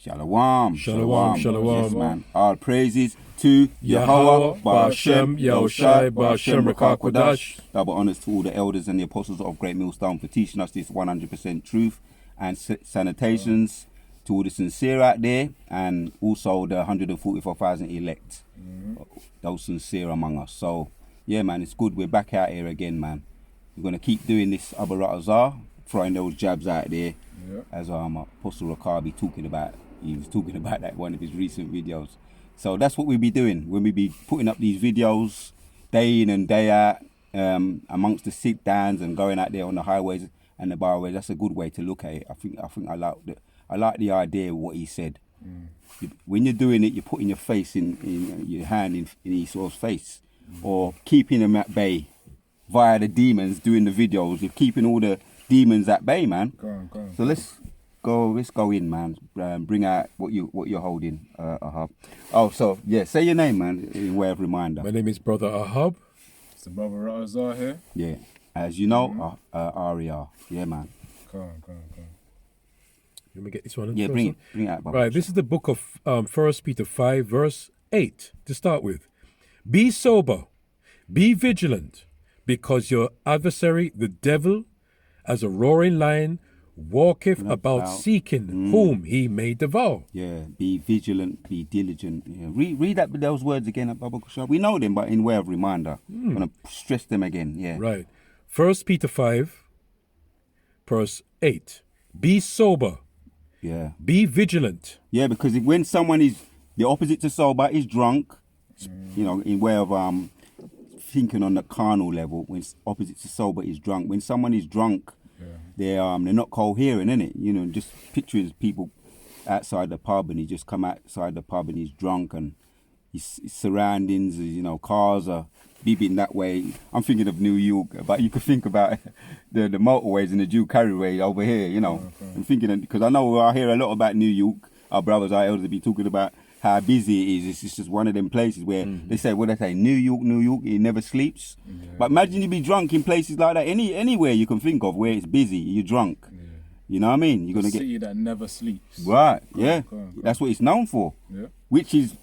Shalom. Shalom, shalom. Yes, man. All praises to Yahweh, Ba'ashem, Yahushai, Ba'ashem, Rekakwadash. Double honors to all the elders and the apostles of Great Millstone for teaching us this 100% truth and sanitations to all the sincere out there, and also the 144,000 elect, those sincere among us. So, yeah, man, it's good. We're back out here again, man. We're going to keep doing this Abaratazar, throwing those jabs out there, as Apostle M.O.T.B talking about. He was talking about that in one of his recent videos. So that's what we'll be doing when we be putting up these videos day in and day out, amongst the sit downs and going out there on the highways and the byways. That's a good way to look at it. I think I like the idea of what he said. When you're doing it, you're putting your face in your hand in Esau's face, or keeping them at bay via the demons doing the videos. You're keeping all the demons at bay, man. Go on. So let's go in, man. Bring out what you're holding, Ahab. Oh, so yeah, say your name, man, in way of reminder. My name is Brother Ahab. It's the Brother Ratazar here. Yeah, as you know, RER. Yeah, man. Go on. Let me get this one. Yeah, bring it out, Baba. Right, this is the book of 1 Peter 5, verse 8, to start with. Be sober, be vigilant, because your adversary, the devil, as a roaring lion, walketh about seeking whom he may devour. Yeah, be vigilant, be diligent. Yeah. Read those words again at Baba Kushab. We know them, but in way of reminder. I'm going to stress them again. Yeah. Right. 1 Peter 5, verse 8. Be sober. Yeah. Be vigilant. Yeah, because when someone is the opposite to sober is drunk, you know, in way of thinking on the carnal level, when opposite to sober is drunk. When someone is drunk, they're not coherent, innit? You know, just picturing people outside the pub, and he just come outside the pub and he's drunk, and his surroundings, you know, cars are beeping that way. I'm thinking of New York, but you could think about the motorways and the Jew carryway over here, you know. I'm thinking, because I know I hear a lot about New York. Our brothers, our elders, be talking about how busy it is. It's just one of them places where they say, New York, it never sleeps. Yeah. But imagine you be drunk in places like that, anywhere you can think of where it's busy, you're drunk. Yeah. You know what I mean? You're gonna get city that never sleeps. Right, go. That's what it's known for. Yeah. Which is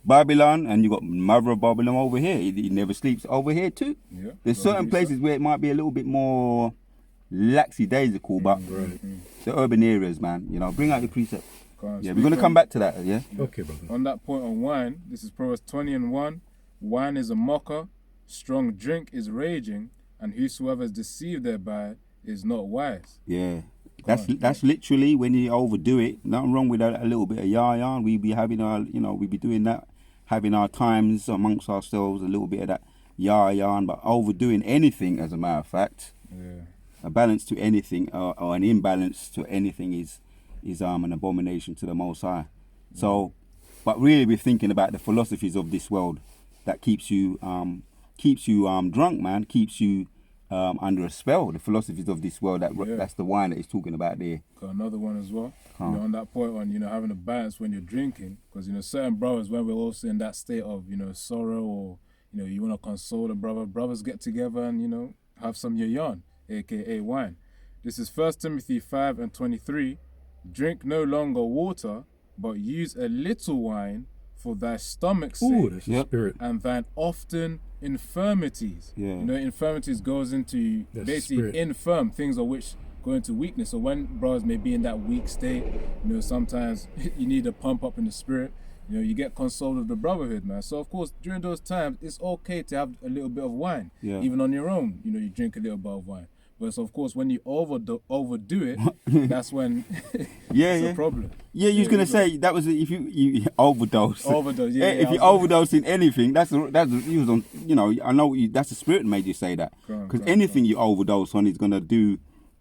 Babylon, and you got mother of Babylon over here. It never sleeps over here too. Yeah. There's certain places where it might be a little bit more lackadaisical, but the urban areas, man, you know, bring out your precept. Yeah, we're going to come back to that, yeah? Okay, brother. On that point on wine, this is Proverbs 20:1. Wine is a mocker, strong drink is raging, and whosoever is deceived thereby is not wise. Yeah, that's literally when you overdo it. Nothing wrong with a little bit of yarn. We be having we be doing that, having our times amongst ourselves, a little bit of that yarn, but overdoing anything, as a matter of fact, a balance to anything or an imbalance to anything is an abomination to the Most High. So, but really we're thinking about the philosophies of this world that keeps you drunk, man, keeps you under a spell. The philosophies of this world, that's the wine that he's talking about there. Got another one as well. You know, on that point on, having a balance when you're drinking, because, certain brothers, when we're also in that state of, sorrow, or, you want to console a brother, brothers get together and, have some yarn, aka wine. This is 1 Timothy 5:23. Drink no longer water, but use a little wine for thy stomach's sake, that's the spirit. and thine often infirmities. Yeah. Infirmities goes into That's basically spirit. infirm, things of which go into weakness. So when brothers may be in that weak state, sometimes you need a pump up in the spirit. You get consoled with the brotherhood, man. So of course, during those times, it's okay to have a little bit of wine, even on your own. You drink a little bit of wine. But so of course, when you overdo it, that's when it's a problem. Yeah, you was gonna say that was if you overdose. Overdose, if you overdose in anything, that's you was on. I know that's the spirit made you say that, because anything you overdose on is gonna do.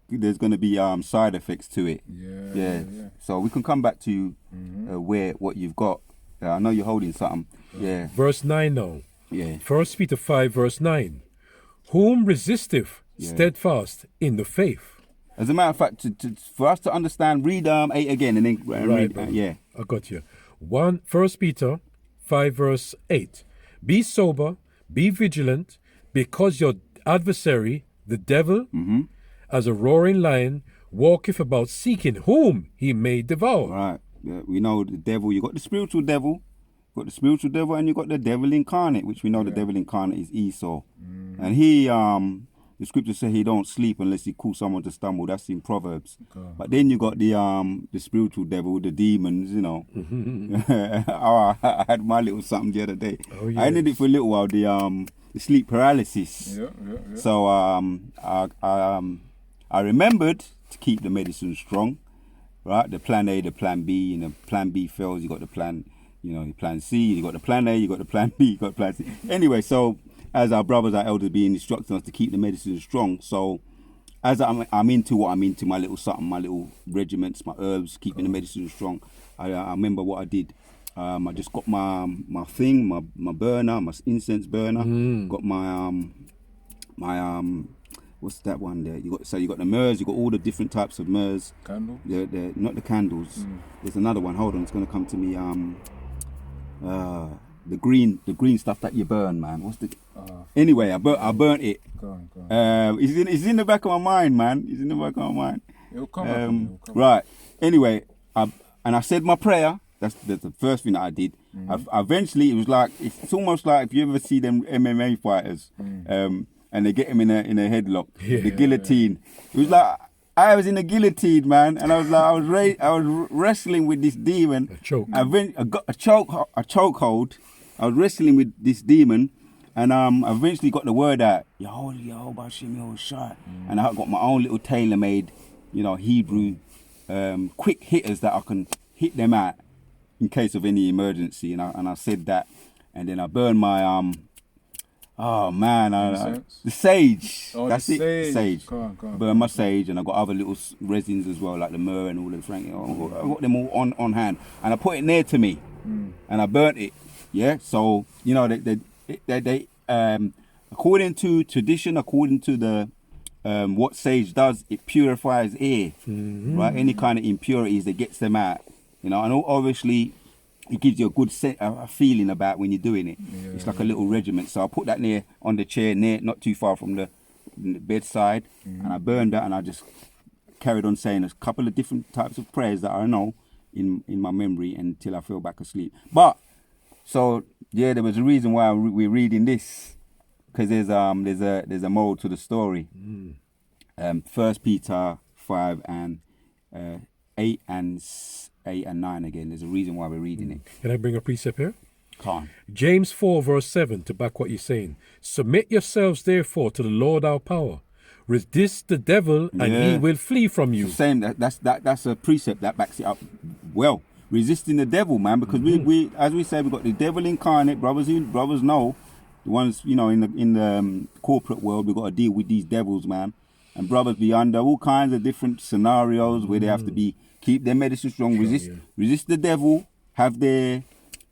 There's gonna be side effects to it. Yeah. So we can come back to what you've got. I know you're holding something. Yeah. Verse 9 now. Yeah. 1 Peter 5, verse 9. Whom resisteth steadfast in the faith. As a matter of fact, for us to understand, read 8 again and then read. I got you. 1 Peter 5, verse 8. Be sober, be vigilant, because your adversary, the devil, as a roaring lion, walketh about seeking whom he may devour. Right. we know the devil. You got the spiritual devil. Got the spiritual devil, and you got the devil incarnate, which we know the devil incarnate is Esau. And he, the scriptures say he don't sleep unless he calls someone to stumble. That's in Proverbs. But then you got the spiritual devil, the demons, you know. I had my little something the other day. Oh, yes. I ended it for a little while, the sleep paralysis. So I remembered to keep the medicine strong, right? The plan A, the plan B, and the plan B fails, you got the plan, you know, plan C, you got the plan A, you got the plan B, you got the plan C. Anyway, so as our brothers, our elders being instructing us to keep the medicine strong, so as I'm into what I'm into, my little something, my little regiments, my herbs, keeping the medicine strong, I remember what I did. I just got my thing, my burner, my incense burner, got my what's that one there? You got the myrrhs, you got all the different types of myrrhs. Candles? They're not the candles. There's another one. Hold on, it's gonna come to me. The green stuff that you burn, man. What's the? Anyway, I burnt it. Go on. It's in the back of my mind, man. It's in the back of my mind. It'll come up. It'll come Right. Anyway, I said my prayer. That's the first thing that I did. Eventually, it was like it's almost like if you ever see them MMA fighters, and they get him in a headlock, the guillotine. It was like I was in a guillotine, man, and I was like I was wrestling with this demon. A choke. I got a chokehold. I was wrestling with this demon, and I eventually got the word out. Yehovah Hashem Yahushua, and I got my own little tailor-made, you know, Hebrew, quick hitters that I can hit them at in case of any emergency. And I said that, and then I burned my oh man, the sage. Oh, that's the it. sage. Sage. Go on. Burn my sage, and I got other little resins as well, like the myrrh and all the frank. I got them all on hand, and I put it near to me, and I burnt it. Yeah. So you know they according to tradition, according to the what sage does, it purifies air, right? Any kind of impurities, it gets them out. You know, and obviously it gives you a good a feeling about when you're doing it. It's like a little regiment. So I put that on the chair, not too far from the bedside, and I burned that, and I just carried on saying a couple of different types of prayers that I know in my memory until I fell back asleep. But so yeah, there was a reason why we're reading this, because there's a moral to the story. 1 Peter 5 and 8 and 9 again. There's a reason why we're reading it. Can I bring a precept here? Can't. James 4 verse 7 to back what you're saying. Submit yourselves therefore to the Lord our power. Resist the devil and he will flee from you. Same. That's a precept that backs it up well. Resisting the devil, man, because we as we say, we got the devil incarnate. Brothers know the ones, you know, in the corporate world, we got to deal with these devils, man. And brothers be under all kinds of different scenarios where they have to keep their medicine strong, resist the devil, have their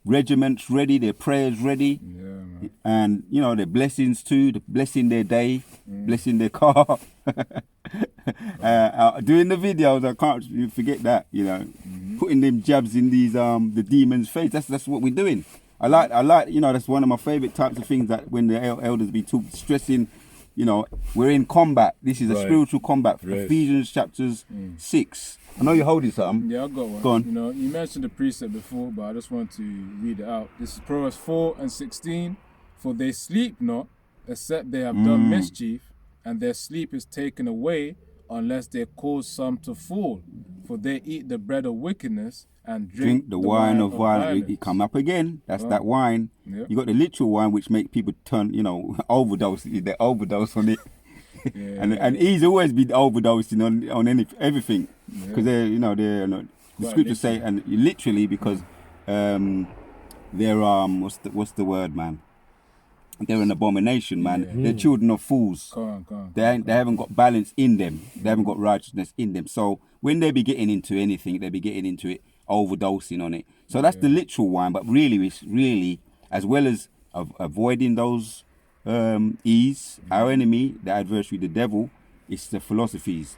regiments ready, their prayers ready, and you know, their blessings too, blessing their day, blessing their car. Doing the videos, I can't forget that, you know, putting them jabs in these the demon's face. That's what we're doing. I like, you know, that's one of my favorite types of things, that when the elders be stressing, you know, we're in combat. This is a spiritual combat. Ephesians chapters 6. I know you're holding something. Yeah, I got one. Go on. You know, you mentioned the precept before, but I just want to read it out. This is Proverbs 4 and 16. For they sleep not, except they have done mischief, and their sleep is taken away, unless they cause some to fall. For they eat the bread of wickedness and drink the wine of violence. It come up again. That's that wine. Yep. You got the literal wine, which make people turn, you know, overdose. They overdose on it. And he's always been overdosing on everything, because the scriptures say, and literally, because they're what's the word, man? They're an abomination, man. They're children of fools. Go on. They haven't got balance in them. They haven't got righteousness in them. So when they be getting into anything, they be getting into it overdosing on it. So that's the literal wine. But really, it's really, as well as avoiding those ease, our enemy, the adversary, the devil, it's the philosophies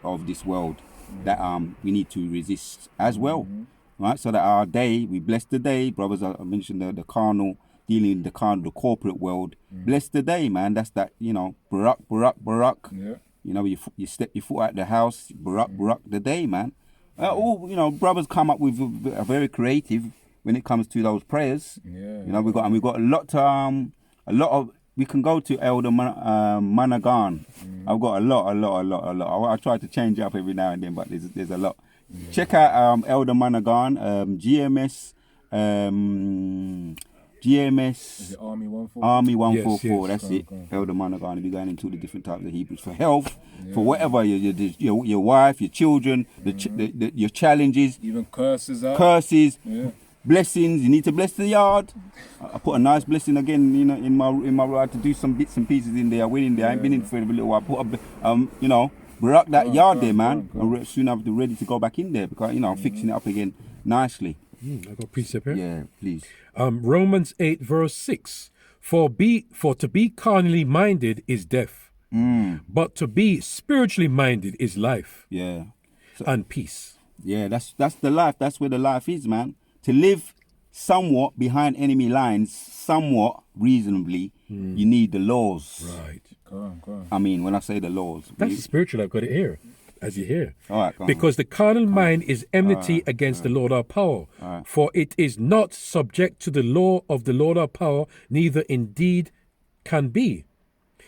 of this world that we need to resist as well, right? So that our day, we bless the day, brothers. I mentioned the carnal, dealing in the carnal, the corporate world. Bless the day, man. That's that, you know, Barak. Yeah. You know, you step your foot out the house, Barak the day, man. All brothers come up with are very creative when it comes to those prayers. Yeah. We've got a lot of. We can go to Elder Managan. I've got a lot. I try to change it up every now and then, but there's a lot. Yeah. Check out Elder Managan, GMS. Is it Army 144? Army 144. Yes. That's it. Elder Managan will be going into the different types of Hebrews for health, for whatever your wife, your children, your challenges, even curses. Yeah. Blessings. You need to bless the yard. I put a nice blessing again, in my rod to do some bits and pieces in there. I went in there. I ain't been in for a little while. I put rock that yard there, man. And soon I'll be ready to go back in there because I'm fixing it up again nicely. I got precept here. Yeah, please. Romans 8 verse 6. For to be carnally minded is death, but to be spiritually minded is life. Yeah. And peace. Yeah, that's the life. That's where the life is, man. To live somewhat behind enemy lines, somewhat reasonably, you need the laws. Right. Go on. I mean, when I say the laws. That's the spiritual. I've got it here, as you hear. All right, because the carnal mind is enmity against the Lord our power. For it is not subject to the law of the Lord our power, neither indeed can be.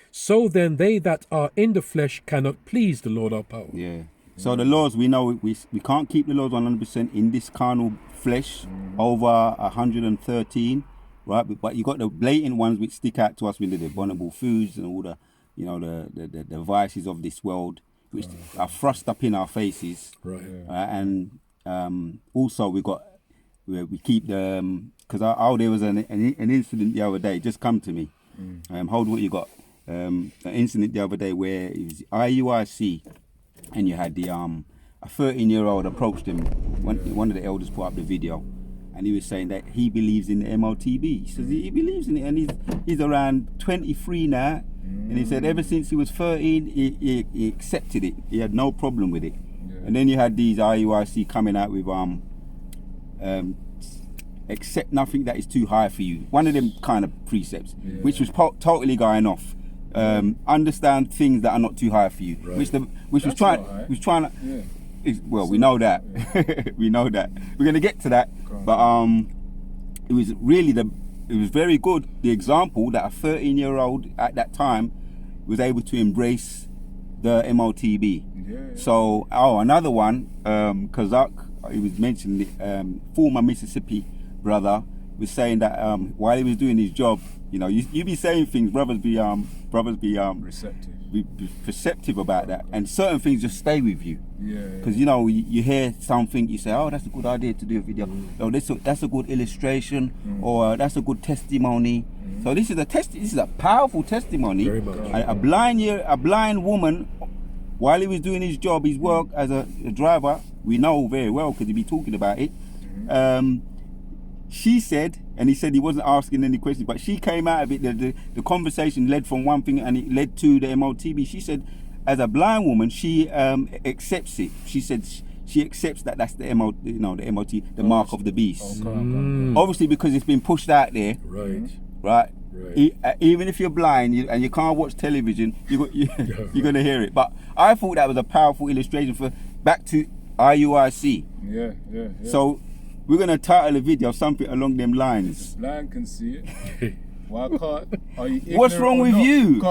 So then they that are in the flesh cannot please the Lord our power. Yeah. So the laws, we know we can't keep the laws 100% in this carnal flesh over 113, right? But you got the blatant ones which stick out to us with the abominable foods and all the, the vices of this world, which are thrust up in our faces. Right. And also we keep the, because there was an incident the other day, just come to me. Hold what you got. An incident the other day where it was IUIC. And you had a 13-year-old approached him. One of the elders put up the video, and he was saying that he believes in the M.O.T.B. He says he believes in it, and he's around 23 now. And he said ever since he was 13, he accepted it. He had no problem with it. Yeah. And then you had these IUIC coming out with accept nothing that is too high for you. One of them kind of precepts, which was totally going off. Understand things that are not too high for you, which was trying to. Yeah. Well, we know that. We know that. We're gonna get to that, but it was very good. The example that a 13-year-old at that time was able to embrace the M.O.T.B. Yeah. So, another one, Kazak, he was mentioning, former Mississippi brother was saying that while he was doing his job, you be saying things, brothers be receptive. Be perceptive about that, and certain things just stay with you. Because you hear something, you say, oh, that's a good idea to do a video. Oh, that's a good illustration, or that's a good testimony. So this is a powerful testimony. Very much. A blind woman, while he was doing his job, his work as a driver, we know very well because he be talking about it. She said, and he said he wasn't asking any questions, but she came out of it, the conversation led from one thing and it led to the M.O.T.B. She said, as a blind woman, she accepts it. She said she accepts that that's the M.O.T., the mark of the beast. Obviously, because it's been pushed out there. Right. Even if you're blind and you can't watch television, you're going to hear it. But I thought that was a powerful illustration for back to IUIC. Yeah. So we're going to title the video something along them lines. The blind can see it. Why can't? Are you ignorant? What's wrong with you?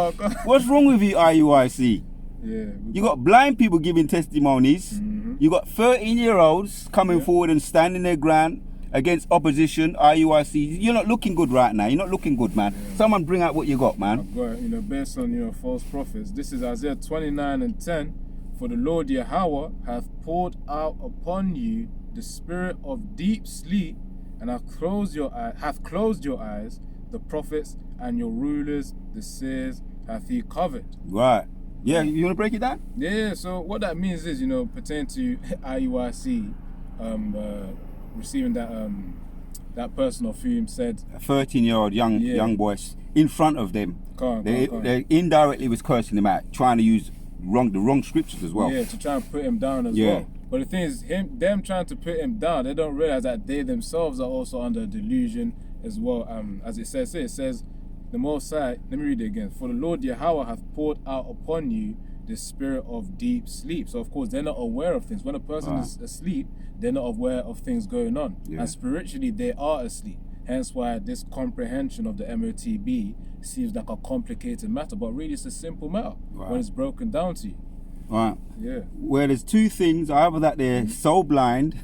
What's wrong with you, IUIC? Yeah. You got blind people giving testimonies. You got 13-year-olds coming forward and standing their ground against opposition, IUIC. You're not looking good right now. You're not looking good, man. Someone bring out what you got, man. I've got, based on, false prophets. This is Isaiah 29:10. For the Lord Yahweh hath poured out upon you the spirit of deep sleep, and hath closed your eyes, the prophets and your rulers, the seers hath he covered. Right. Yeah, you want to break it down? Yeah, so what that means is, pertaining to IUIC, receiving that person of whom said a 13-year-old young boy in front of them. They indirectly was cursing him out, trying to use the wrong scriptures as well. Yeah, to try and put him down as well. But the thing is, them trying to put him down, they don't realize that they themselves are also under delusion as well. As it says here, it says, the Most High, let me read it again. For the Lord Yahweh hath poured out upon you the this spirit of deep sleep. So of course they're not aware of things. When a person is asleep, they're not aware of things going on. And spiritually they are asleep. Hence why this comprehension of the M.O.T.B seems like a complicated matter, but really it's a simple matter when it's broken down to you. Right. Yeah. Where there's two things, either that they're so blind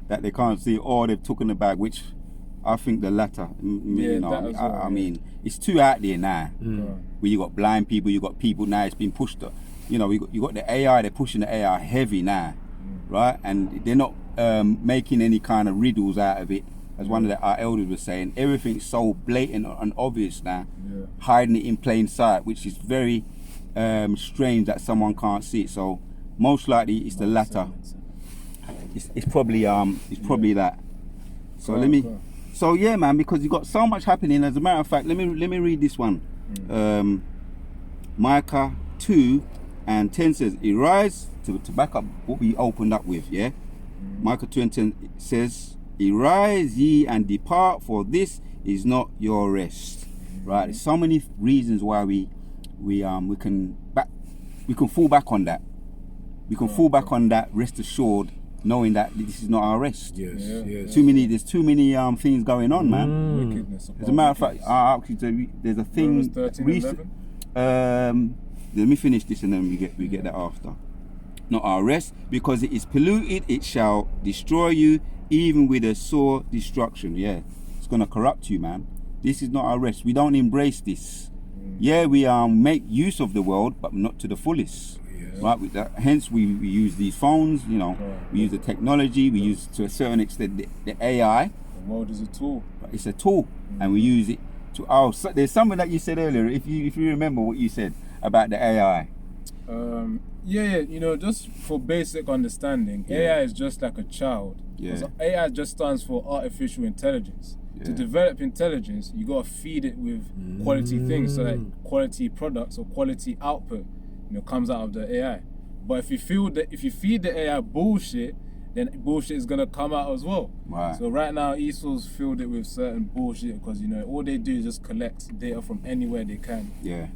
that they can't see, or they've taken the bag, which I think the latter. I mean, it's too out there now. Where you got blind people, you got people now. It's been pushed. You got the AI. They're pushing the AI heavy now, right? And they're not making any kind of riddles out of it. As one of our elders was saying, everything's so blatant and obvious now, hiding it in plain sight, which is very strange that someone can't see it. So most likely it's the latter. It's probably that. So So yeah, man, because you got so much happening. As a matter of fact, let me read this one. Micah 2:10 says, "Arise," to back up what we opened up with. Yeah, Micah 2:10 says, "Arise ye and depart, for this is not your rest." Right. There's so many reasons why we can fall back on that. We can fall back on that. Rest assured, knowing that this is not our rest. There's too many things going on, man. Wickedness. As a matter of fact, there's a thing. 13:11. Let me finish this and then we get that after. Not our rest, because it is polluted, it shall destroy you, even with a sore destruction. Yeah, it's gonna corrupt you, man. This is not our rest. We don't embrace this. Yeah, we make use of the world, but not to the fullest. Right, hence we use these phones, we use the technology, we use to a certain extent the AI. The world is a tool. It's a tool, and we use it to so there's something that you said earlier, if you remember what you said about the AI. Just for basic understanding, AI is just like a child. So AI just stands for artificial intelligence. To develop intelligence, you gotta feed it with quality things, so that quality products or quality output comes out of the AI. But if you feed the AI bullshit, then bullshit is gonna come out as well. Right. So right now Esau's filled it with certain bullshit, because all they do is just collect data from anywhere they can.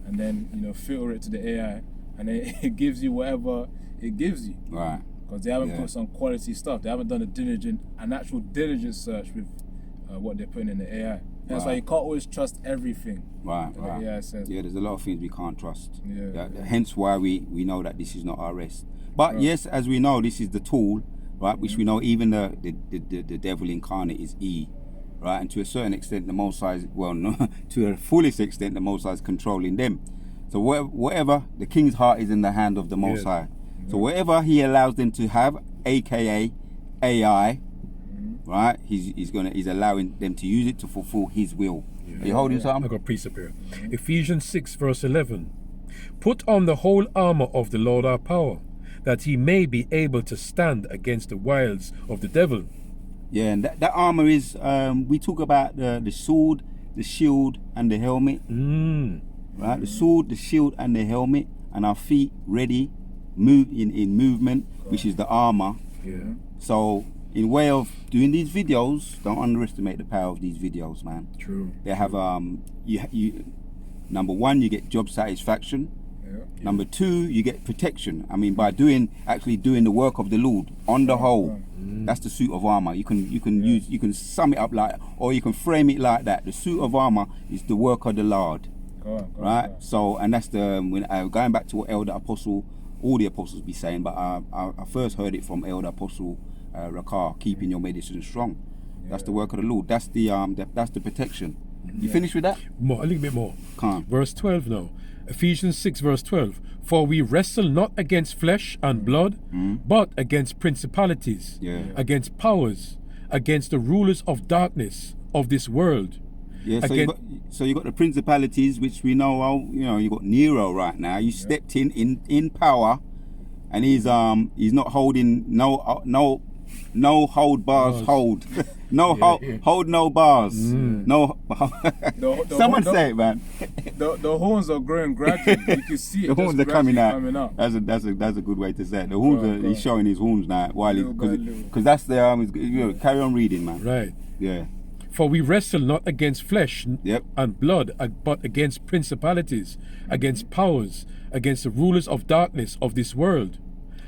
And then filter it to the AI, and then it gives you whatever it gives you. Right. Because they haven't put some quality stuff. They haven't done an actual diligent search with what they're putting in the AI. That's why you can't always trust everything. Right. AI says. Yeah, there's a lot of things we can't trust. Hence why we know that this is not our rest. But yes, as we know, this is the tool, right? Which we know even the devil incarnate is E, right? And to a certain extent, the Most High, to a fullest extent, the Most High is controlling them. So whatever the king's heart is in the hand of the Most High. So whatever he allows them to have, aka AI. Right, he's allowing them to use it to fulfill his will. Are you holding something? I got precept here. Ephesians 6:11. Put on the whole armor of the Lord our power, that he may be able to stand against the wiles of the devil. Yeah, and that armor is we talk about the sword, the shield, and the helmet. Right, the sword, the shield, and the helmet, and our feet ready, move in movement, which is the armor. So, in way of doing these videos, don't underestimate the power of these videos, man. True. They have you number one, you get job satisfaction. Number two, you get protection. I mean, by actually doing the work of the Lord on the whole. That's the suit of armor. You can sum it up or you can frame it like that. The suit of armor is the work of the Lord. Right. So, and that's going back to what Elder Apostle, all the apostles be saying, but I first heard it from Elder Apostle Rakar, keeping your medicine strong. That's the work of the Lord. That's the protection. You finished with that? More, a little bit more. Come. Verse 12 now. Ephesians 6:12. For we wrestle not against flesh and blood, but against principalities, against powers, against the rulers of darkness of this world. Yeah, so you got the principalities, which we know. You got Nero right now. You stepped in power, and he's not holding no hold bars hold. Hold no bars. No. Someone say it, man. The horns are growing gradually. You can see it. The horns are coming out. That's a good way to say it. The horns he's showing his horns now while because that's the carry on reading, man. Right. Yeah. For we wrestle not against flesh Yep. and blood, but against principalities, against powers, against the rulers of darkness of this world,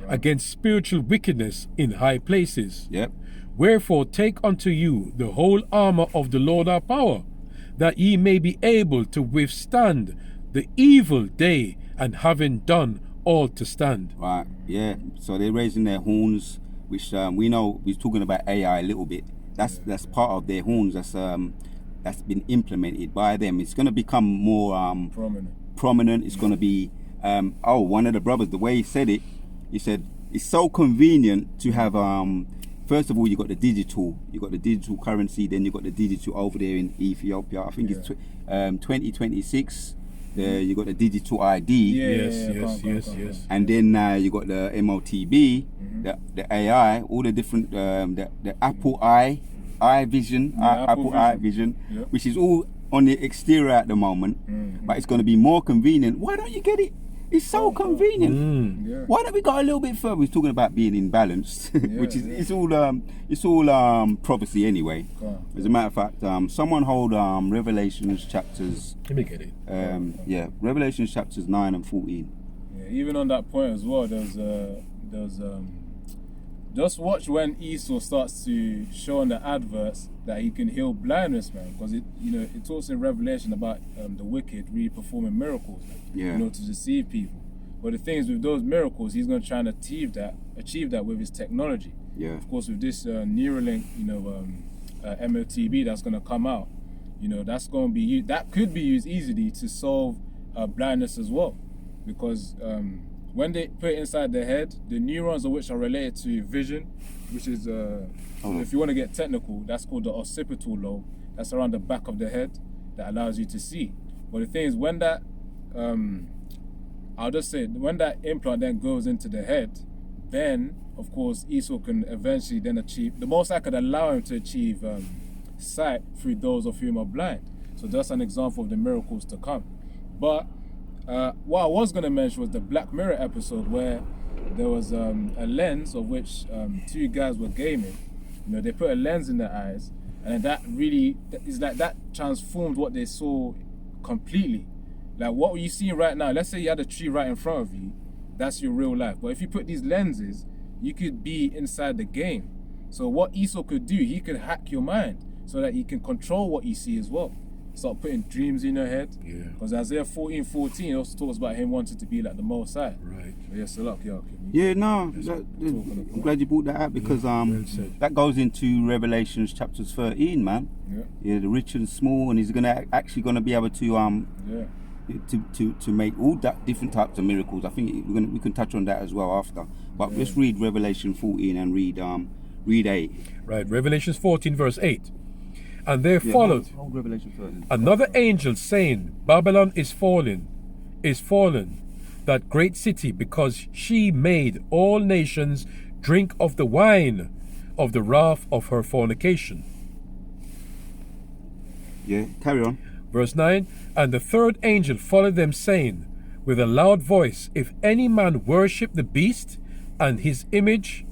against spiritual wickedness in high places. Yep. Wherefore take unto you the whole armor of the Lord our power, that ye may be able to withstand the evil day, and having done all to stand. Right. Yeah. So they're raising their horns, which we know we're talking about AI a little bit. That's part of their horns. That's been implemented by them. It's going to become more prominent. It's going to be one of the brothers, the way he said it, he said it's so convenient to have first of all, you got the digital currency, then you got the digital over there in Ethiopia. I think it's 2026. You got the digital ID. Yes. And then you got the M.O.T.B, the AI, all the different the Apple Eye Vision, Apple Eye Vision, which is all on the exterior at the moment, but it's going to be more convenient. Why don't you get it? It's so convenient. Why don't we go a little bit further? We're talking about being imbalanced, which is it's all prophecy anyway. As a matter of fact, someone hold Revelations chapters. Let me get it. Revelations chapters 9 and 14. Yeah, even on that point as well, there's just watch when Esau starts to show on the adverts that he can heal blindness, man, because it talks in Revelation about the wicked really performing miracles, to deceive people. But the thing is, with those miracles, he's going to try and achieve that with his technology. Yeah. Of course, with this Neuralink, M.O.T.B that's going to come out, that's going to be that could be used easily to solve blindness as well, because when they put it inside the head, the neurons of which are related to vision, which is, if you want to get technical, that's called the occipital lobe. That's around the back of the head that allows you to see. But the thing is, when that, when that implant then goes into the head, then, of course, Esau can eventually then achieve, the Most High could allow him to achieve sight through those of whom are blind. So that's an example of the miracles to come. But what I was going to mention was the Black Mirror episode where there was a lens of which two guys were gaming. They put a lens in their eyes, and that really is like that transformed what they saw completely. Like what you see right now, let's say you had a tree right in front of you, that's your real life. But if you put these lenses, you could be inside the game. So what Esau could do, he could hack your mind so that he can control what you see as well. Start putting dreams in your head. Yeah. Because Isaiah 14:14 also talks about him wanting to be like the Most High. Right. But yeah, so look, I'm glad you brought that out because that goes into Revelations chapters 13, man. Yeah, the rich and small, and he's actually gonna be able to to make all that different types of miracles. I think we can touch on that as well after. But let's read Revelation 14 and read 8. Right, Revelation 14 verse 8. And there followed another angel saying, Babylon is fallen, that great city, because she made all nations drink of the wine of the wrath of her fornication. Yeah, carry on. Verse 9, and the third angel followed them, saying with a loud voice, if any man worship the beast and his image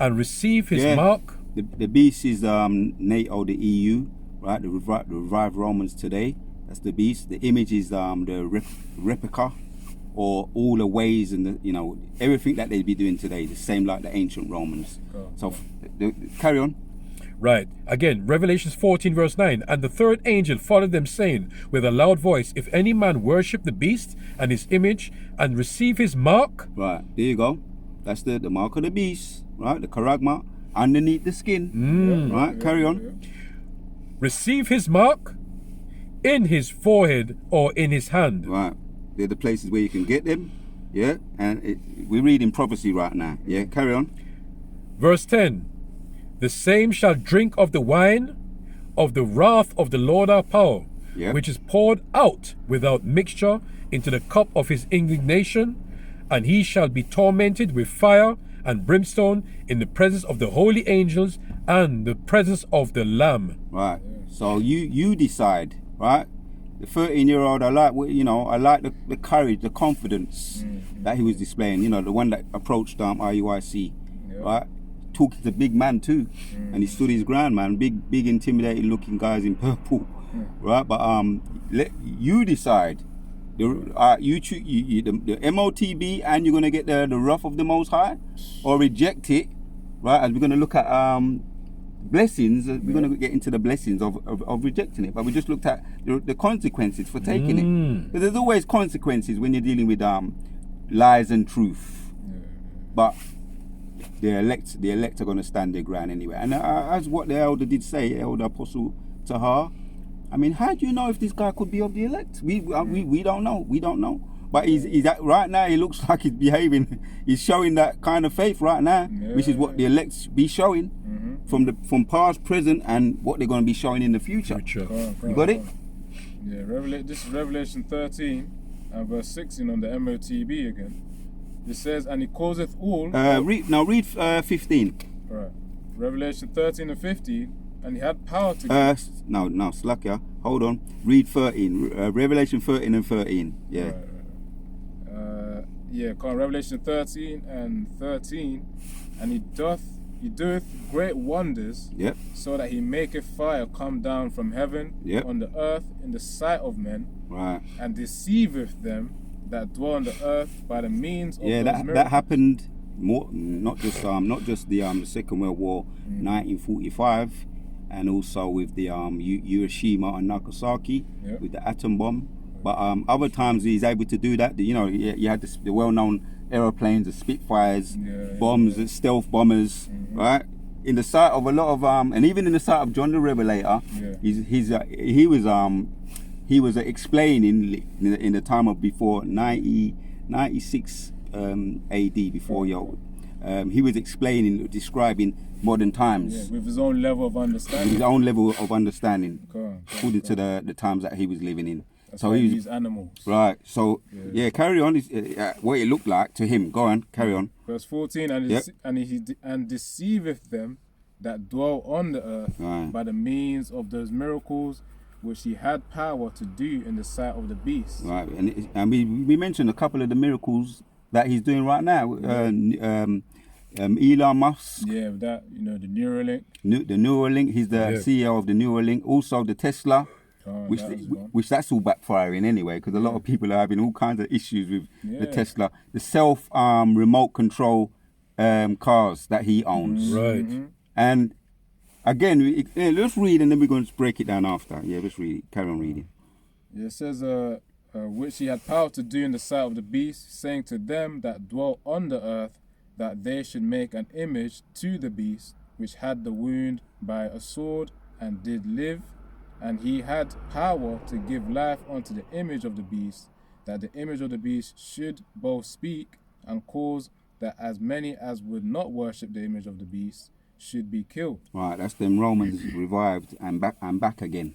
and receive his mark. The beast is NATO, the EU, right? The revived Romans today. That's the beast. The image is the replica, or all the ways and everything that they'd be doing today, the same like the ancient Romans. So carry on. Right. Again, Revelation 14 verse 9. And the third angel followed them, saying with a loud voice, if any man worship the beast and his image and receive his mark. Right, there you go. That's the mark of the beast, right? The charagma. Underneath the skin, right? Carry on. Receive his mark in his forehead or in his hand. Right. They're the places where you can get them. Yeah. And we're reading prophecy right now. Yeah. Carry on. Verse 10. The same shall drink of the wine of the wrath of the Lord our power, which is poured out without mixture into the cup of his indignation, and he shall be tormented with fire and brimstone in the presence of the holy angels and the presence of the Lamb. Right. So you decide, right? The 13-year-old, I like the courage, the confidence that he was displaying. The one that approached IUIC, right? talking to big man too, and he stood his ground, man. Big intimidating looking guys in purple, right? But let you decide. The M.O.T.B, and you're gonna get the wrath of the Most High, or reject it, right? And we're gonna look at blessings. We're gonna get into the blessings of rejecting it, but we just looked at the consequences for taking it. Because there's always consequences when you're dealing with lies and truth, but the elect are gonna stand their ground anyway. And as what the elder did say, Elder Apostle Tahar. I mean, how do you know if this guy could be of the elect? We don't know. We don't know. But he's right now. He looks like he's behaving. He's showing that kind of faith right now, which is what the elects be showing from past, present, and what they're going to be showing in the future. You got it? Yeah. This is Revelation 13 and verse 16 on the M.O.T.B again. It says, "And he causeth all." Read 15. Right. Revelation 13 and 15. And he had power to give. No, Slakia. Hold on. Read 13. Revelation 13 and 13. Yeah. Revelation 13 and 13. And he doeth great wonders. Yep. So that he maketh fire come down from heaven on the earth in the sight of men. Right. And deceiveth them that dwell on the earth by the means of those miracles. That happened more. Not just the Second World War, 1945. And also with the Hiroshima and Nagasaki with the atom bomb, but other times he's able to do that. You had the well-known aeroplanes, the Spitfires, bombs, the stealth bombers, right? In the sight of a lot of and even in the sight of John the Revelator, he was explaining in the time of before 96 AD before he was describing modern times with his own level of understanding. According to the times that he was living in. That's so he was animals. Right. So carry on. What it looked like to him. Go on. Carry on. Verse 14. And deceiveth them that dwell on the earth by the means of those miracles which he had power to do in the sight of the beast. Right. And we mentioned a couple of the miracles that he's doing right now. Elon Musk. Yeah, that, the Neuralink. The Neuralink. He's the CEO of the Neuralink. Also the Tesla, which that's all backfiring anyway, because a lot of people are having all kinds of issues with the Tesla. The self remote control cars that he owns. Right. And again, let's read and then we're going to break it down after. Yeah, let's read it. Carry on reading. Yeah, it says, which he had power to do in the sight of the beast, saying to them that dwell on the earth, that they should make an image to the beast, which had the wound by a sword, and did live. And he had power to give life unto the image of the beast, that the image of the beast should both speak, and cause that as many as would not worship the image of the beast should be killed. Right, that's them Romans revived and back again.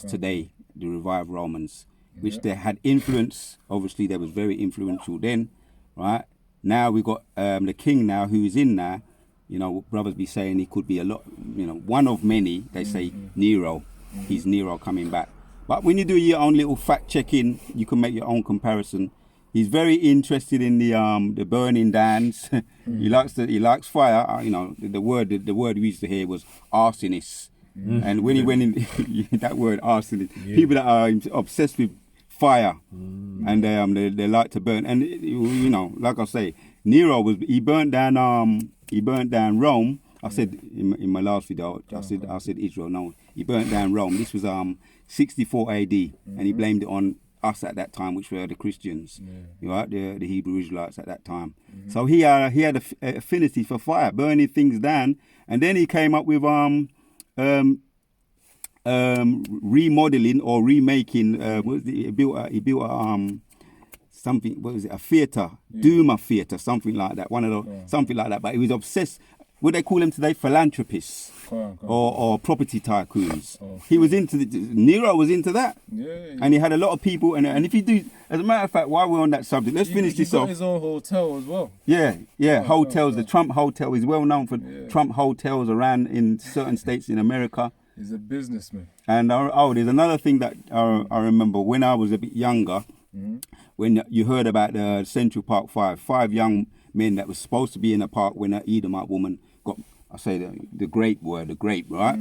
Today, the revived Romans, which they had influence. Obviously, they was very influential then, right? Now we got the king now who is in now. Brothers be saying he could be a lot, one of many. They say Nero. He's Nero coming back. But when you do your own little fact checking, you can make your own comparison. He's very interested in the burning dance. He likes fire. The word we used to hear was arsonist. And when he went in, that word arsonist, people that are obsessed with fire, and they like to burn. And like I say, Nero he burnt down Rome. I said in my last video, I said Israel. No, he burnt down Rome. This was 64 AD, and he blamed it on us at that time, which were the Christians, right? The Hebrew Israelites at that time. So he had an affinity for fire, burning things down, and then he came up with remodeling or remaking. He built something. What was it? A theater, Duma theater, something like that. Something like that. But he was obsessed. What they call them today, philanthropists or property tycoons. He was into Nero was into that, and he had a lot of people. And if you do, as a matter of fact, while we're on that subject, let's finish this off. He got his own hotel as well. Hotels. The Trump Hotel is well known for Trump hotels around in certain states in America. He's a businessman. And there's another thing that I remember when I was a bit younger, when you heard about the Central Park five young men that was supposed to be in the park when an Edomite woman got, I say the grape, right?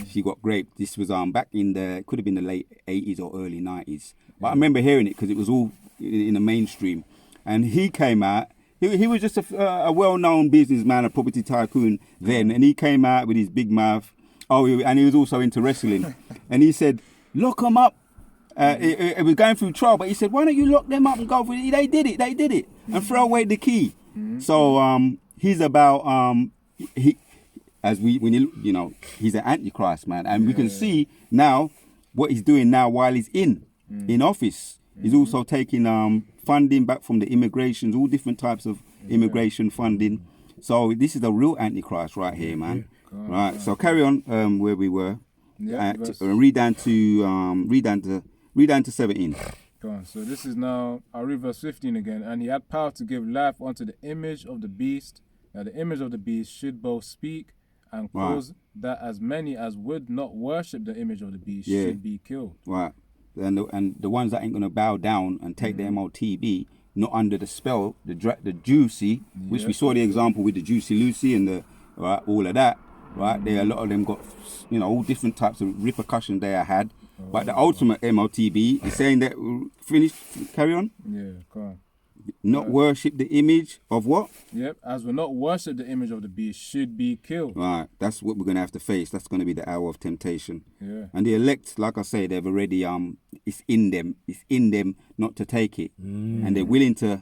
She got grape. This was back in the, could have been the late 80s or early 90s. But I remember hearing it because it was all in the mainstream. And he came out. He was just a well-known businessman, a property tycoon then, and he came out with his big mouth. And he was also into wrestling. And he said, lock them up. It was going through trial, but he said, why don't you lock them up and go for it? They did it, and throw away the key. So he's about he's an antichrist, man, and we can see now what he's doing now while he's in office. He's also taking funding back from the immigrations, all different types of immigration funding. So this is the real antichrist right here, man. Right. So carry on where we were. Read down to 17. Go on. So this is now, I'll read verse 15 again. And he had power to give life unto the image of the beast. Now the image of the beast should both speak and cause that as many as would not worship the image of the beast should be killed. Right. And the ones that ain't going to bow down and take the M.O.T.B, not under the spell, the juicy, which we saw the example with the Juicy Lucy and the all of that. Right, there a lot of them got, all different types of repercussions they had. But the ultimate M.O.T.B is saying that, carry on? Yeah, come on. Not worship the image of what? Yep, as will not worship the image of the beast should be killed. Right, that's what we're going to have to face. That's going to be the hour of temptation. Yeah. And the elect, like I say, they've already, it's in them not to take it. And they're willing to,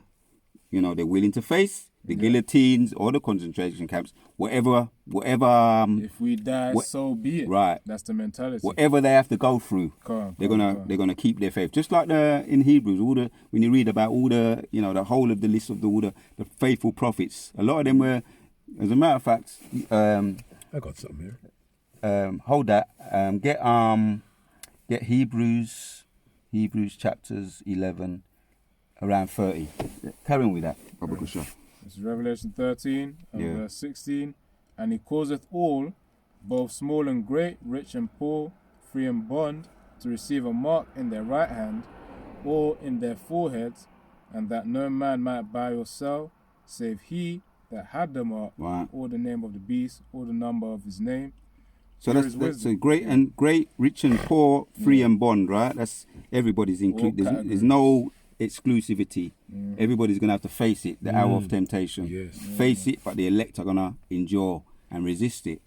face the guillotines or the concentration camps, whatever. If we die, so be it. Right. That's the mentality. Whatever they have to go through, they're gonna keep their faith. Just like in Hebrews, when you read about all the the whole of the list of all the faithful prophets, a lot of them were, as a matter of fact, I got something here. Hold that. Get Hebrews chapters 11, around 30. Carry on with that, Baba Kusha. It's Revelation 13 and verse 16. And he causeth all, both small and great, rich and poor, free and bond, to receive a mark in their right hand or in their foreheads, and that no man might buy or sell, save he that had the mark, or the name of the beast, or the number of his name. So that's a great, rich and poor, free and bond, right? That's everybody's included. There's no exclusivity. Everybody's gonna have to face it, the hour of temptation. Yes. Face it, but the elect are gonna endure and resist it.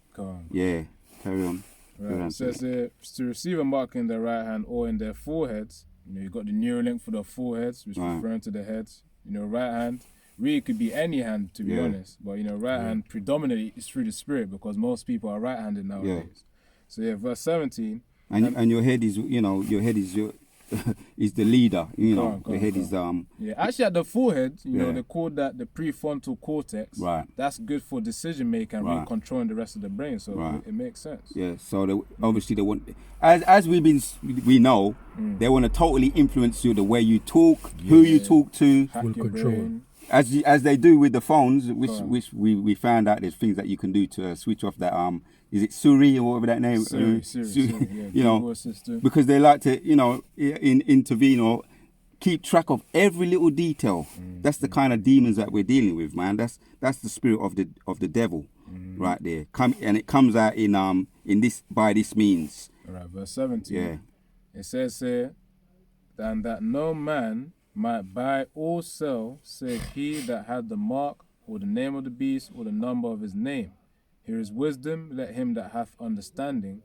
Yeah, carry on. Right. It says to receive a mark in their right hand or in their foreheads. You got the Neuralink for the foreheads, which is referring to the heads. Right hand really could be any hand, to be honest. But right hand predominantly is through the spirit, because most people are right-handed nowadays. So verse 17. And your head is is the leader, your head is actually at the forehead, they call that the prefrontal cortex. Right. That's good for decision making and really controlling the rest of the brain, so it makes sense. Yeah, so obviously they want, as we know, they want to totally influence you, the way you talk, who you talk to, full control. As they do with the phones, which we found out there's things that you can do to switch off that is it Siri or whatever that name? Siri, because they like to, intervene or keep track of every little detail. That's the kind of demons that we're dealing with, man. That's the spirit of the devil, right there. And it comes out in this by this means. All right, verse 17. Yeah. It says here, and that no man might buy or sell, save he that had the mark, or the name of the beast, or the number of his name. Here is wisdom, let him that hath understanding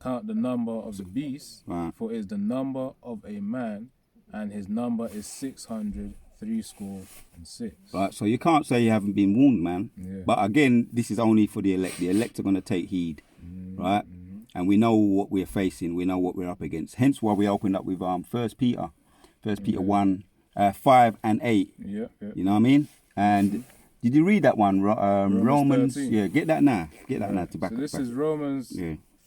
count the number of the beast, for it is the number of a man, and his number is 666. Right, so you can't say you haven't been warned, man. Yeah. But again, this is only for the elect. The elect are going to take heed, right? And we know what we're facing. We know what we're up against. Hence why we opened up with 1 Peter 1, 5 and 8. Yeah. You know what I mean? And did you read that one? Romans 13. Yeah, get that now. To back. So this is Romans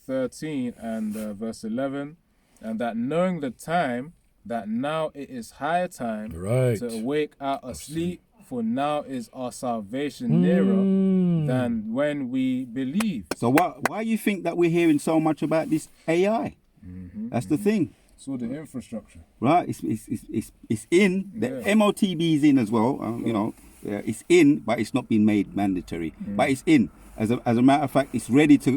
13 and verse 11. And that knowing the time, that now it is high time to awake out of sleep, for now is our salvation nearer than when we believe. So why you think that we're hearing so much about this AI? That's the thing. So the infrastructure, right? It's in. The M.O.T.B is in as well. It's in, but it's not been made mandatory. But it's in. as a matter of fact, it's ready to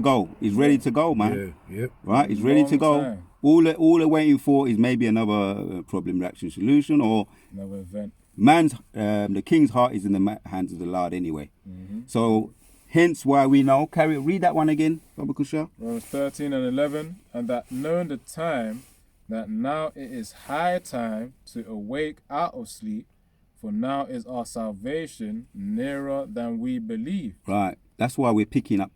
go. It's ready to go, man. Yeah, yep. Right? It's ready to go. Time. All they're waiting for is maybe another problem reaction solution, or Another event. the king's heart is in the hands of the Lord anyway. So hence why we know. Read that one again, Baba Kusha. Romans 13 and 11, and that knowing the time, that now it is high time to awake out of sleep, for now is our salvation nearer than we believe. Right. That's why we're picking up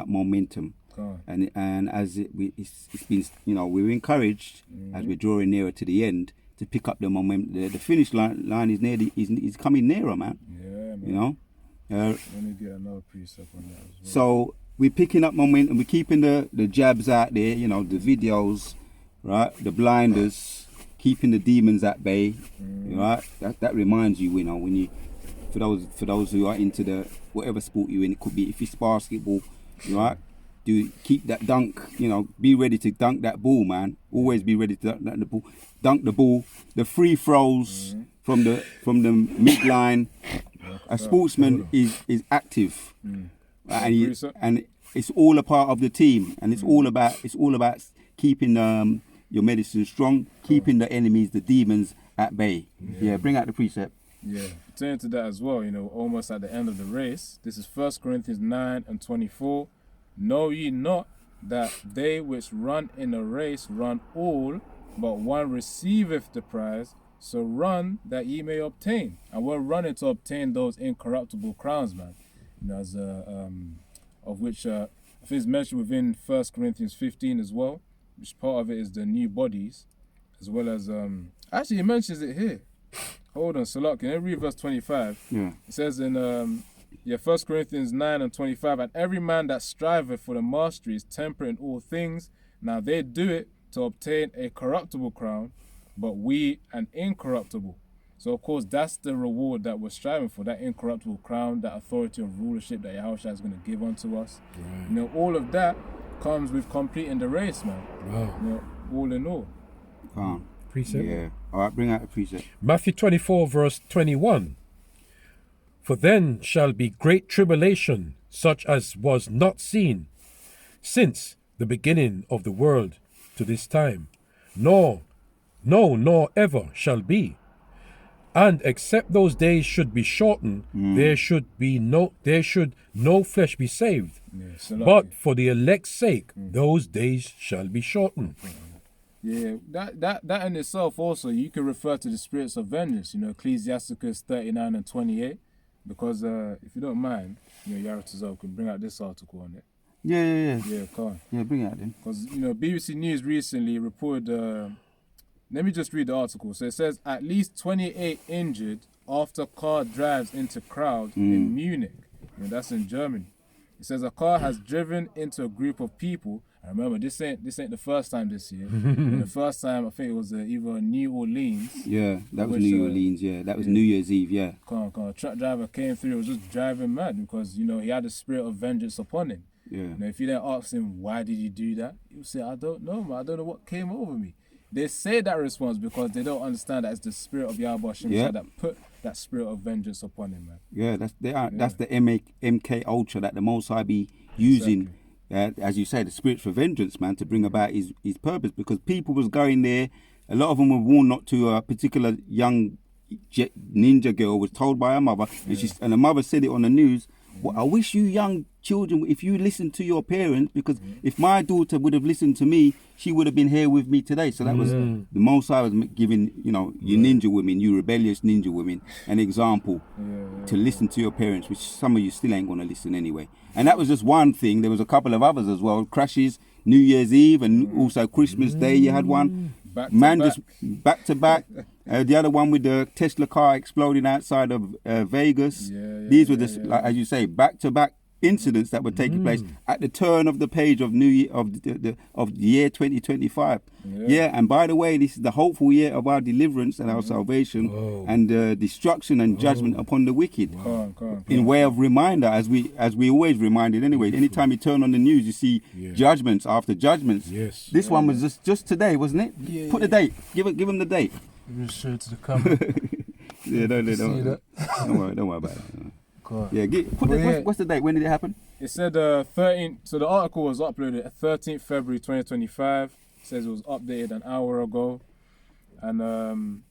momentum. God. And as it's been, we're encouraged as we're drawing nearer to the end to pick up the momentum. The finish line is is coming nearer, man. Yeah, man. You know. Let me get another precept on that as well. So we're picking up momentum. We're keeping the jabs out there. The videos, right? The blinders, keeping the demons at bay. Right. That reminds you, when you, for those who are into the whatever sport you're in, it could be if it's basketball, right? Keep that dunk, be ready to dunk that ball, man. Always be ready to dunk the ball. The free throws from the midline. A sportsman is active, and it's all a part of the team, and it's all about keeping your medicine strong, keeping the enemies, the demons at bay. Yeah, bring out the precept. Yeah, turning to that as well, almost at the end of the race. This is 1 Corinthians 9 and 24. Know ye not that they which run in a race run all, but one receiveth the prize? So run that ye may obtain. And we're running to obtain those incorruptible crowns, man. As of which I think it's mentioned within 1 Corinthians 15 as well, which part of it is the new bodies, as well as actually it mentions it here. Hold on, Salak, can you read verse 25? Yeah. It says in 1 Corinthians 9 and 25, and every man that striveth for the mastery is temperate in all things. Now they do it to obtain a corruptible crown, but we an incorruptible. So of course that's the reward that we're striving for, that incorruptible crown, that authority of rulership that Yahushua is going to give unto us. Right. All of that comes with completing the race, man. Wow. All in all. Precept? Yeah. All right, bring out the precept. Matthew 24 verse 21. For then shall be great tribulation, such as was not seen since the beginning of the world to this time, nor ever shall be. And except those days should be shortened, there should no flesh be saved. But for the elect's sake, those days shall be shortened. Yeah, that in itself also, you can refer to the spirits of vengeance, Ecclesiasticus 39 and 28. Because if you don't mind, Yaratazal can bring out this article on it. Yeah, come on. Yeah, bring it out then. Because, BBC News recently reported, let me just read the article. So it says, at least 28 injured after car drives into crowd in Munich. That's in Germany. It says a car has driven into a group of people. I remember this ain't the first time this year. And the first time I think it was either New Orleans. Yeah, that was New Orleans. Yeah, that was New Year's Eve. Yeah. Come on. Truck driver came through. Was just driving mad because he had the spirit of vengeance upon him. Yeah. If you then ask him why did you do that, he'll say, I don't know, man. I don't know what came over me. They say that response because they don't understand that it's the spirit of Yahweh Hashem that put that spirit of vengeance upon him, man. Yeah, that's the MK Ultra that the Most High be using. Exactly. As you say, the spirit for vengeance, man, to bring about his purpose. Because people was going there, a lot of them were warned not to. A particular young ninja girl was told by her mother, and the mother said it on the news. Well, I wish you young children, if you listen to your parents, because if my daughter would have listened to me, she would have been here with me today. So that was the Most High was giving, you ninja women, you rebellious ninja women, an example to listen to your parents, which some of you still ain't going to listen anyway. And that was just one thing. There was a couple of others as well. Crashes, New Year's Eve, and also Christmas Day. You had one. Just back to back. The other one with the Tesla car exploding outside of Vegas. These were like, as you say, back to back incidents that were taking place at the turn of the page of the year 2025. And by the way, this is the hopeful year of our deliverance and our salvation and destruction and judgment upon the wicked. In way of reminder, as we always reminded anyway. Anytime you turn on the news, you see judgments after judgments. This one was just today, wasn't it? Put the date. Give him the date. Just show it to the camera. Don't worry about it. God. Yeah, what's the date? When did it happen? It said 13. So the article was uploaded at 13th February 2025. It says it was updated an hour ago. And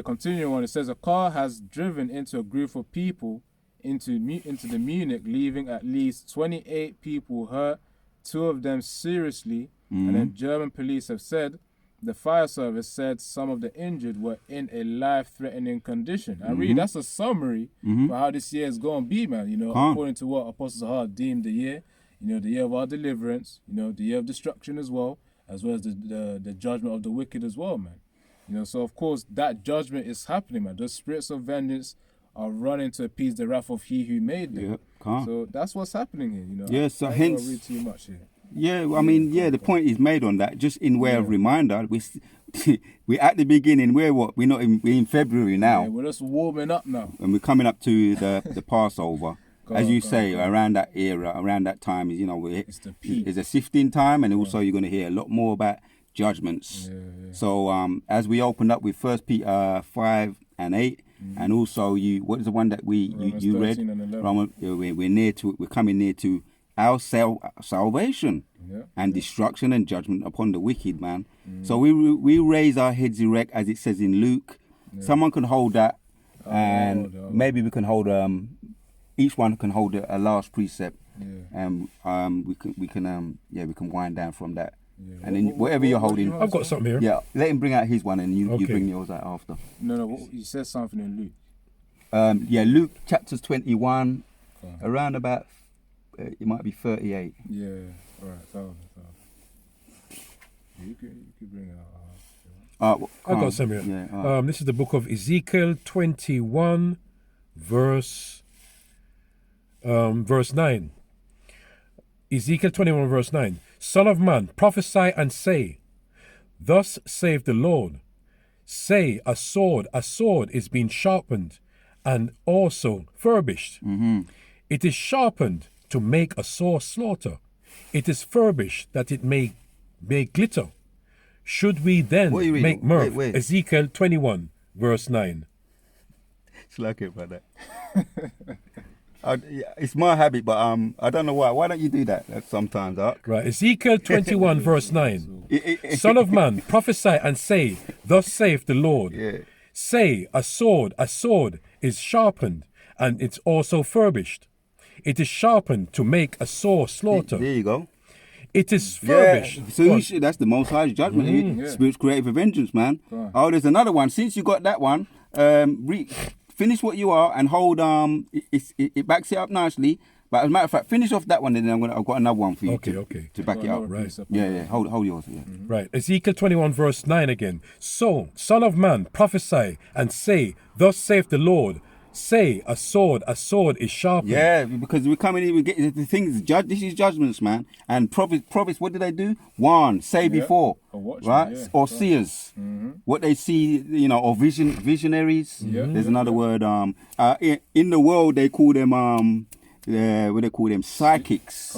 continuing on, it says a car has driven into a group of people into the Munich, leaving at least 28 people hurt, 2 of them seriously. And then German police have said the fire service said some of the injured were in a life-threatening condition. And really, that's a summary for how this year is going to be, man. You know, according to what Apostle Sahar deemed the year, you know, the year of our deliverance, you know, the year of destruction as well as the judgment of the wicked as well, man. You know, so of course that judgment is happening, man. Those spirits of vengeance are running to appease the wrath of He who made them. So that's what's happening here, you know. Yeah, so I hence. don't read too much here. Yeah, I mean, the point is made on that. Just in way of reminder, we're at the beginning. We're in February now. Yeah, we're just warming up now, and we're coming up to the Passover. As you say, around that era, around that time, you know, it's the peak. It's a sifting time, and also you're going to hear a lot more about judgments. So as we opened up with 1 Peter 5 and 8, and also what is the one that you read? We're coming near to our salvation and destruction and judgment upon the wicked, man. So we raise our heads erect, as it says in Luke. Someone can hold that, and maybe we can hold each one can hold a last precept, and we can wind down from that. And then whatever you're holding, I've got something here. Yeah, let him bring out his one, and you bring yours out after. No, you said something in Luke. Luke chapters 21, around about. It might be 38. Yeah, all right. So. You could bring it out. I've got some here. Yeah, this is the book of Ezekiel 21, verse 9. Ezekiel 21, verse 9. Son of man, prophesy and say, thus saith the Lord, say, a sword is being sharpened and also furbished. It is sharpened to make a sore slaughter. It is furbished that it may glitter. Should we then make mirth? Wait. Ezekiel 21, verse 9. It's like it, brother. It's my habit, but I don't know why. Why don't you do that sometimes, Ark? Right, Ezekiel 21, verse 9. Son of man, prophesy and say, thus saith the Lord. Say, a sword is sharpened, and it's also furbished. It is sharpened to make a sore slaughter. There you go. It is furbished. So that's the Most High's judgment. Spirit's created for vengeance, man. There's another one. Since you got that one, finish what you are and hold. It backs it up nicely. But as a matter of fact, finish off that one, and then I've got another one for you to back it up. Right. Yeah. Hold yours. Yeah. Right. Ezekiel 21, verse 9 again. So, son of man, prophesy and say, thus saith the Lord. Say, a sword is sharpened. Yeah, because we're coming in, we get the things. This is judgments, man. And prophets, what do they do? One, say before, right? Or seers, what they see, you know, or visionaries. There's another word. In the world, they call them what they call them, psychics.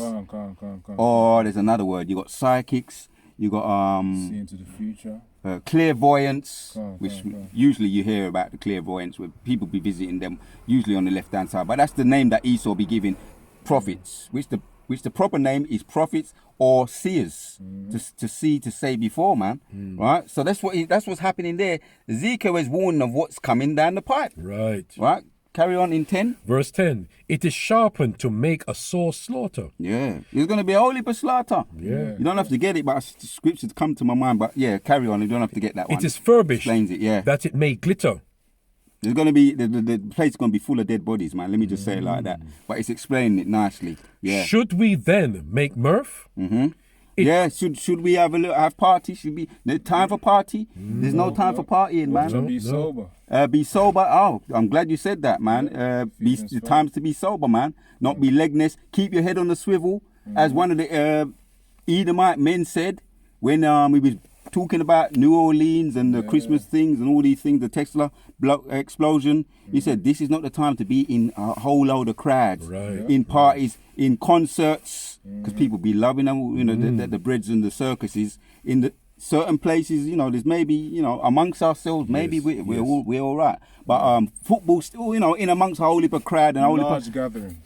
Or there's another word. You got psychics. You got see into the future. Clairvoyance, which usually you hear about the clairvoyance, where people be visiting them, usually on the left-hand side. But that's the name that Esau be giving prophets, which the proper name is prophets or seers, to see, to say before, man. Right? So that's what's happening there. Ezekiel is warning of what's coming down the pipe. Right. Carry on in 10. Verse 10. It is sharpened to make a sore slaughter. Yeah. There's going to be a holy slaughter. Yeah. You don't have to get it, but scriptures come to my mind. But yeah, carry on. You don't have to get that one. It is furbished. Explains it, that it may glitter. There's going to be, the place is going to be full of dead bodies, man. Let me just say it like that. But it's explaining it nicely. Yeah. Should we then make mirth? Should we have party? Should be the time for party? There's no time for partying, man. Be sober. Be sober. Oh, I'm glad you said that, man. The times to be sober, man. Not be legless. Keep your head on the swivel, as one of the Edomite men said when we was talking about New Orleans and the Christmas things and all these things, the Tesla explosion. He said this is not the time to be in a whole load of crowds, in parties, in concerts, because people be loving them, you know, the breads and the circuses. certain places, you know, there's maybe, you know, amongst ourselves, maybe Yes, we're all right. But football still, you know, in amongst a whole heap of crowd and a whole heap Large of, gatherings.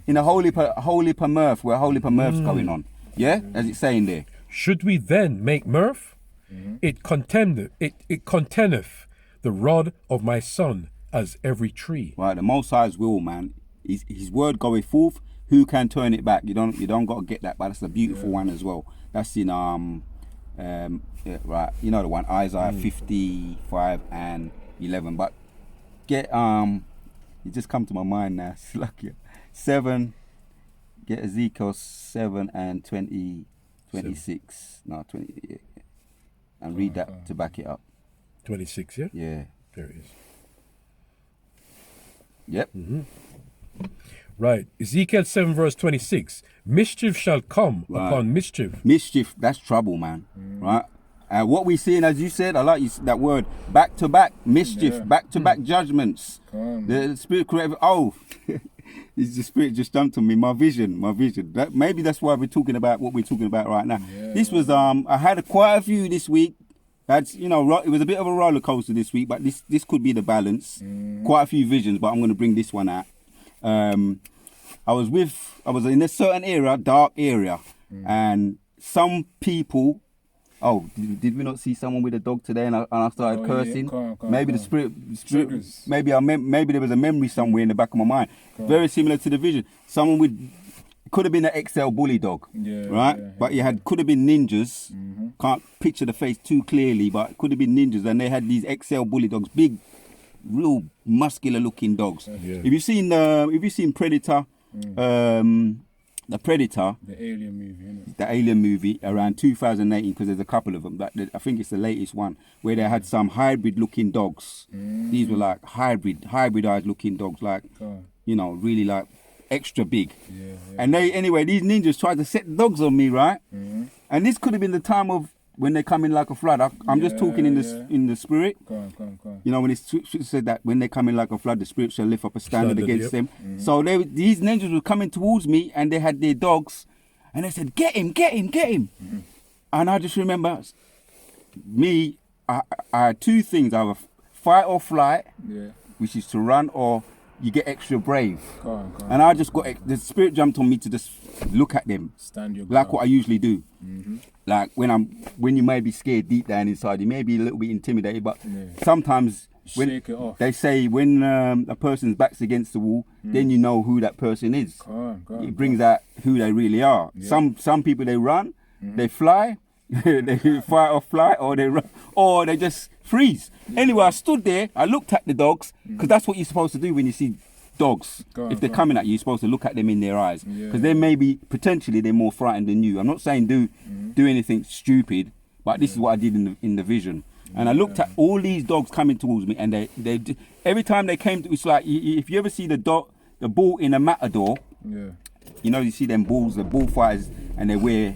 in a whole heap of mirth, where a whole heap of mirth's going on. Yeah, as it's saying there. Should we then make mirth? It contemneth the rod of my son as every tree. Right, the Most High's will, man. His word goeth forth. Who can turn it back? You don't got to get that, but that's a beautiful one as well. That's in yeah, right, you know the one, Isaiah 55 and 11. But get it just come to my mind now. It's like 7. Get Ezekiel 7 and 20, 26. No, 20. Yeah, and read that to back it up. 26, yeah? Yeah. There it is. Yep. Right. Ezekiel 7 verse 26. Mischief shall come upon mischief. Mischief, that's trouble, man. Right? And what we seeing, as you said, I like that word, back to back mischief, back to back judgments. The spirit creative. Oh, the spirit just jumped on me. My vision. Maybe that's why we're talking about what we're talking about right now. This was I had quite a few this week. That's, you know, it was a bit of a roller coaster this week, but this could be the balance. Quite a few visions, but I'm going to bring this one out. I was in a certain area, dark area, and some people. Oh, did we not see someone with a dog today? And I started cursing. Maybe the spirit. Maybe maybe there was a memory somewhere in the back of my mind. Very similar to the vision. Someone with could have been an XL bully dog, right? But you could have been ninjas. Can't picture the face too clearly, but it could have been ninjas, and they had these XL bully dogs, big, real muscular looking dogs. If you've seen Predator, the Predator, the Alien movie, innit? The Alien movie around 2018, because there's a couple of them. But I think it's the latest one where they had some hybrid-looking dogs. These were like hybridized-looking dogs, like you know, really like extra big. And these ninjas tried to set dogs on me, right? And this could have been the time of when they come in like a flood. I'm just talking in the spirit. Go on. You know, when it's said that when they come in like a flood, the spirit shall lift up a standard against them. So these ninjas were coming towards me, and they had their dogs, and they said, "Get him!" And I just remember me. I had two things: either fight or flight, which is to run, or you get extra brave. Go on. And I just got the spirit jumped on me to just look at them, Stand your like ground. what I usually do. Like when you may be scared deep down inside, you may be a little bit intimidated, but sometimes when Shake it off. they say when a person's back's against the wall, then you know who that person is. Go on. It brings out who they really are. Some people, they run, they fly, they fight or fly, or they run, or they just freeze. Anyway, I stood there, I looked at the dogs, because that's what you're supposed to do when you see dogs. If they're coming at you, you're supposed to look at them in their eyes, because they may be, potentially they're more frightened than you. I'm not saying do anything stupid, but this is what I did in the vision. And I looked at all these dogs coming towards me, and they every time they came to, it's like if you ever see the bull in a matador, you know, you see them bulls, the bullfighters, and they wear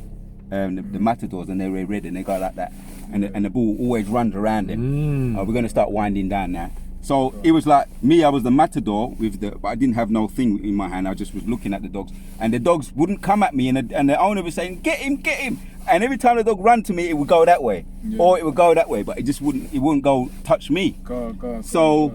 the matadors, and they wear red, and they go like that, and the bull always runs around them. We're going to start winding down now. So it was like me, I was the matador but I didn't have no thing in my hand. I just was looking at the dogs, and the dogs wouldn't come at me, and the owner was saying, "Get him!" And every time the dog ran to me, it would go that way, or it would go that way, but it wouldn't go touch me. So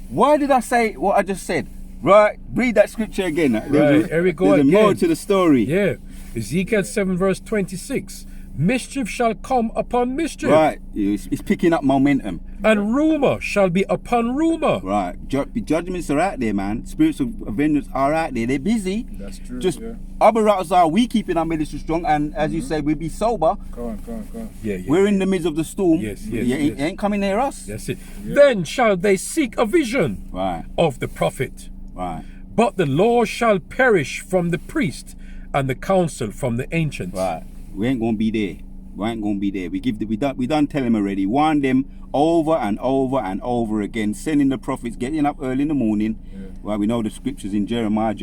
why did I say what I just said? Right, read that scripture again. Right, here we go There's again. more to the story. Yeah, Ezekiel 7 verse 26. Mischief shall come upon mischief. Right, it's picking up momentum. And rumour shall be upon rumour. Right, judgments are out there, man. Spirits of vengeance are out there. They're busy. That's true. Just operators are we keeping our ministry strong, and as you say, we be sober. Go on. Yeah. We're in the midst of the storm. Yes. It ain't coming near us. That's it. Then shall they seek a vision of the prophet. Right. But the law shall perish from the priest, and the counsel from the ancients. Right. We ain't gonna be there. We done tell them already. Warn them over and over and over again. Sending the prophets, getting up early in the morning. Well, we know the scriptures in Jeremiah.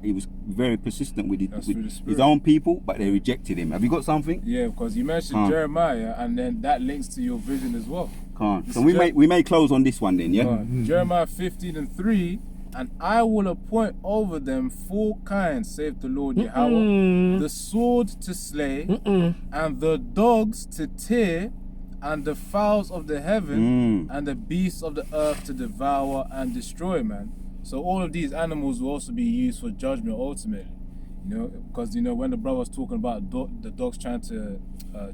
He was very persistent with his own people, but they rejected him. Have you got something? Yeah, because you mentioned Jeremiah, and then that links to your vision as well. So we may close on this one then, yeah? Jeremiah 15 and 3. And I will appoint over them 4 kinds, saith the Lord Yahweh, the sword to slay, and the dogs to tear, and the fowls of the heaven, and the beasts of the earth to devour and destroy, man. So all of these animals will also be used for judgment ultimately. You know, because, you know, when the brother was talking about the dogs trying to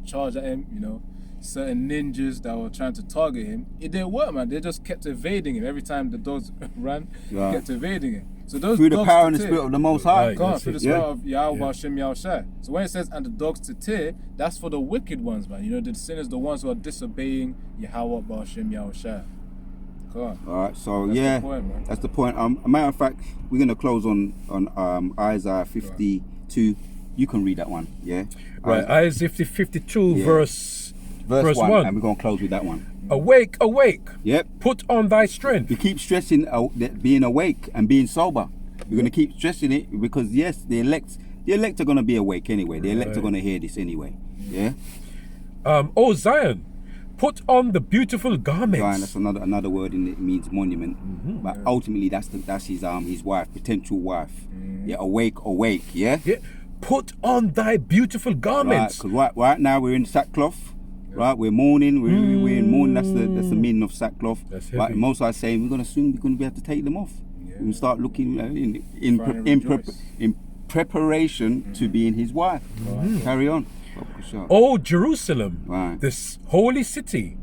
charge at him, you know, certain ninjas that were trying to target him, it didn't work, man. They just kept evading him. Every time the dogs ran, kept evading him. So those through dogs the power to and the tear, spirit of the Most High. through the spirit of Yahweh Hashem Yahushai. So when it says, and the dogs to tear, that's for the wicked ones, man. You know, the sinners, the ones who are disobeying Yahweh Hashem Yahushai. All right, so That's the point, man. that's the point. A matter of fact, we're gonna close on Isaiah 52. You can read that one, yeah. Right, Isaiah 52, verse 1. and we're gonna close with that one. Awake, awake. Yep. Put on thy strength. We keep stressing being awake and being sober. We're gonna keep stressing it because yes, the elect are gonna be awake anyway. The elect are gonna hear this anyway. Yeah. O Zion, put on the beautiful garments. Zion, that's another word in it means monument. But ultimately that's his wife, potential wife. Yeah, awake, yeah. Yeah. Put on thy beautiful garments. Right now we're in sackcloth. Right, we're mourning. We're in mourning. That's the meaning of sackcloth. That's But heavy. most are saying we're gonna be able to take them off. Yeah. We start looking Rejoice. in preparation to being his wife. Carry on. O Jerusalem, Right. this holy city,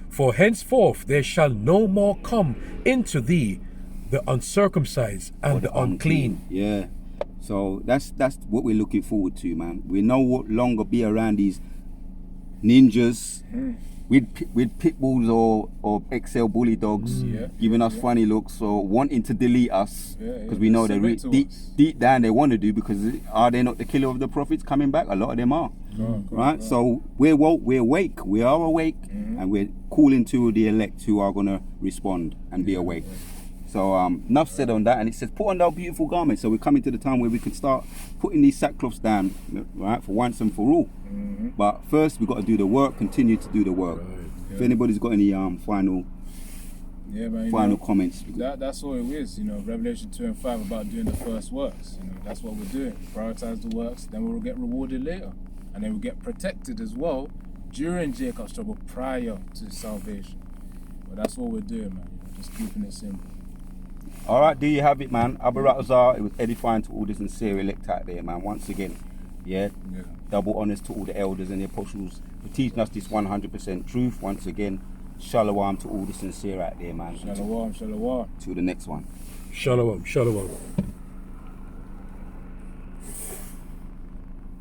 for henceforth there shall no more come into thee the uncircumcised and the unclean. Yeah. So that's what we're looking forward to, man. We no longer be around these ninjas with pit bulls or XL bully dogs giving us funny looks or wanting to delete us because we know they deep down they want to do, because are they not the killer of the prophets coming back? A lot of them are. Right? So we're woke, we're awake, we are awake, and we're calling to the elect who are going to respond and be awake. So enough said on that. And it says, put on thou beautiful garments. So we're coming to the time where we can start putting these sackcloths down, right, for once and for all. But first we've got to do the work, continue to do the work. If anybody's got any final comments. That's all it is, you know, Revelation 2 and 5 about doing the first works. You know, that's what we're doing. Prioritize the works, then we'll get rewarded later. And then we'll get protected as well during Jacob's trouble prior to salvation. But that's what we're doing, man. You know, just keeping it simple. All right, there you have it, man. Abu Ratazar, it was edifying to all the sincere elect out there, man. Once again, double honors to all the elders and the apostles for teaching us this 100% truth. Once again, shalom to all the sincere out there, man. Shalom, shalom. Till the next one. Shalom, shalom.